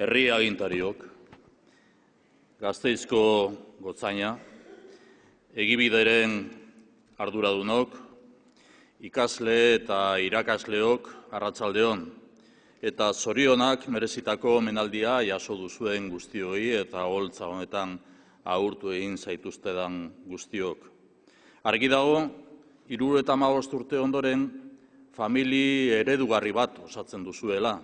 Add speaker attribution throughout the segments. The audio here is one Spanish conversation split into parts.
Speaker 1: herri agintariok, Gasteizko gotzaina, Egibideren arduradunok, ikasle eta irakasleok arratsaldeon, eta zorionak merezitako omenaldia jaso duzuen guztioi eta holtza honetan agurtu egin zaituztedan guztiok. Argi dago, 75 urte ondoren, famili eredugarri bat osatzen duzuela.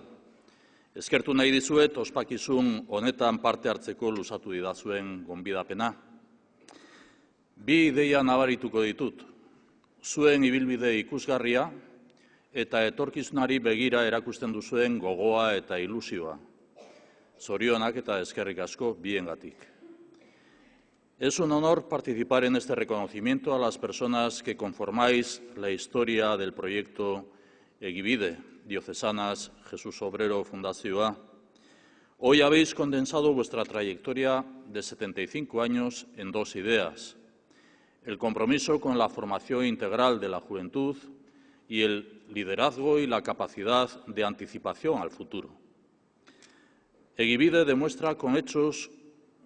Speaker 1: Eskertu nahi dizuet ospakizun honetan parte hartzeko luzatu didazuen gonbidapena. Bi ideia nabarituko ditut, zuen ibilbide ikusgarria eta etorkizunari begira erakusten duzuen gogoa eta ilusioa. Zorionak eta eskerrik asko biengatik. Es un honor participar en este reconocimiento a las personas que conformáis la historia del proyecto Egibide, Diocesanas Jesús Obrero Fundazioa. Hoy habéis condensado vuestra trayectoria de 75 años en dos ideas: el compromiso con la formación integral de la juventud y el liderazgo y la capacidad de anticipación al futuro. Egibide demuestra con hechos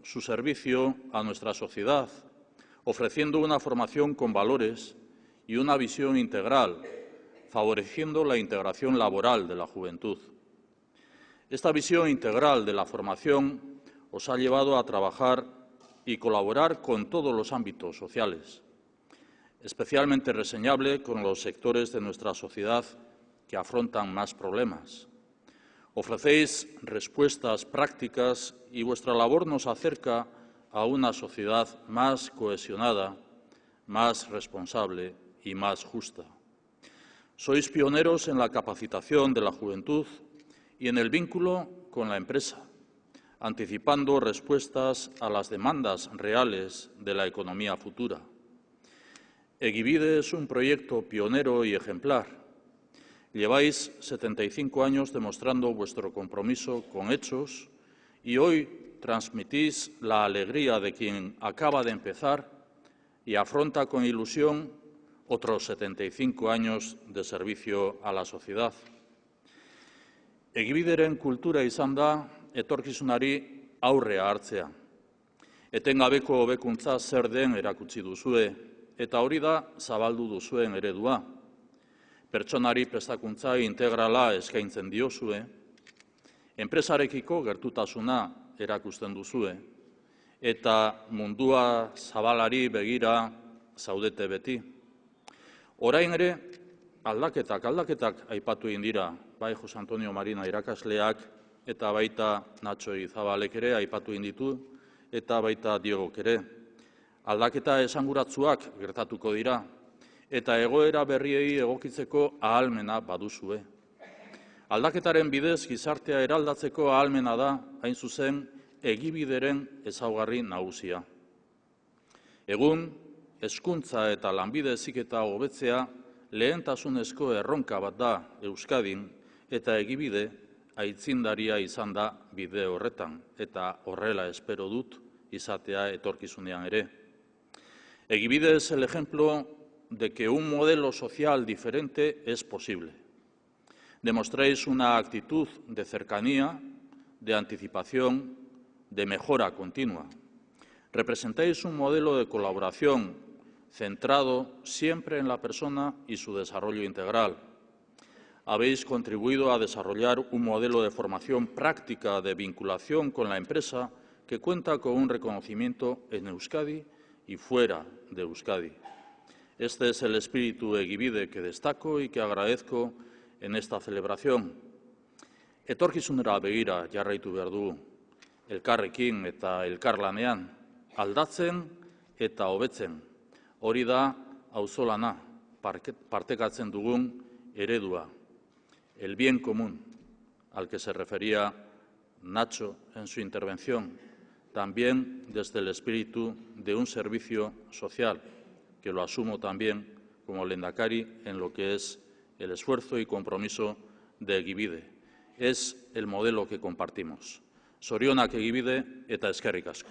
Speaker 1: su servicio a nuestra sociedad, ofreciendo una formación con valores y una visión integral, favoreciendo la integración laboral de la juventud. Esta visión integral de la formación os ha llevado a trabajar y colaborar con todos los ámbitos sociales, especialmente reseñable con los sectores de nuestra sociedad que afrontan más problemas. Ofrecéis respuestas prácticas y vuestra labor nos acerca a una sociedad más cohesionada, más responsable y más justa. Sois pioneros en la capacitación de la juventud y en el vínculo con la empresa, anticipando respuestas a las demandas reales de la economía futura. Egibide es un proyecto pionero y ejemplar. Lleváis 75 años demostrando vuestro compromiso con hechos y hoy transmitís la alegría de quien acaba de empezar y afronta con ilusión otros 75 años de servicio a la sociedad. Egibideren kultura izan da etorkizunari aurrea hartzea. Etengabeko hobekuntza zer den erakutsi duzue, eta hori da zabaldu duzuen eredua. Pertsonari prestakuntza integrala eskaintzen diozue, enpresarekiko gertutasuna erakusten duzue, eta mundua zabalari begira zaudete beti. Orain ere, aldaketak aipatu egin dira, bai Jose Antonio Marina irakasleak eta baita Nacho Izabalek ere aipatu egin ditu, eta baita Diegok ere. Aldaketa esanguratsuak gertatuko dira, eta egoera berriei egokitzeko ahalmena baduzue. Aldaketaren bidez gizartea eraldatzeko ahalmena da, hain zuzen, Egibideren ezaugarri nagusia. Egun, hezkuntza eta lanbide heziketa hobetzea lehentasunezko erronka bat da Euskadin, eta Egibide aitzindaria izan da bide horretan, eta horrela espero dut izatea etorkizunean ere. Egibide es el ejemplo de que un modelo social diferente es posible. Demostráis una actitud de cercanía, de anticipación, de mejora continua. Representáis un modelo de colaboración centrado siempre en la persona y su desarrollo integral. Habéis contribuido a desarrollar un modelo de formación práctica de vinculación con la empresa que cuenta con un reconocimiento en Euskadi y fuera de Euskadi. Este es el espíritu Egibide que destaco y que agradezco en esta celebración. Etorkizunera begira jarraitu behar dugu, elkarrekin eta elkarlanean, aldatzen eta hobetzen. Hori da auzolana, partekatzen dugun eredua, el bien común, al que se refería Nacho en su intervención, también desde el espíritu de un servicio social, que lo asumo también como lehendakari en lo que es el esfuerzo y compromiso de Egibide. Es el modelo que compartimos. Zorionak Egibide eta eskerrik asko.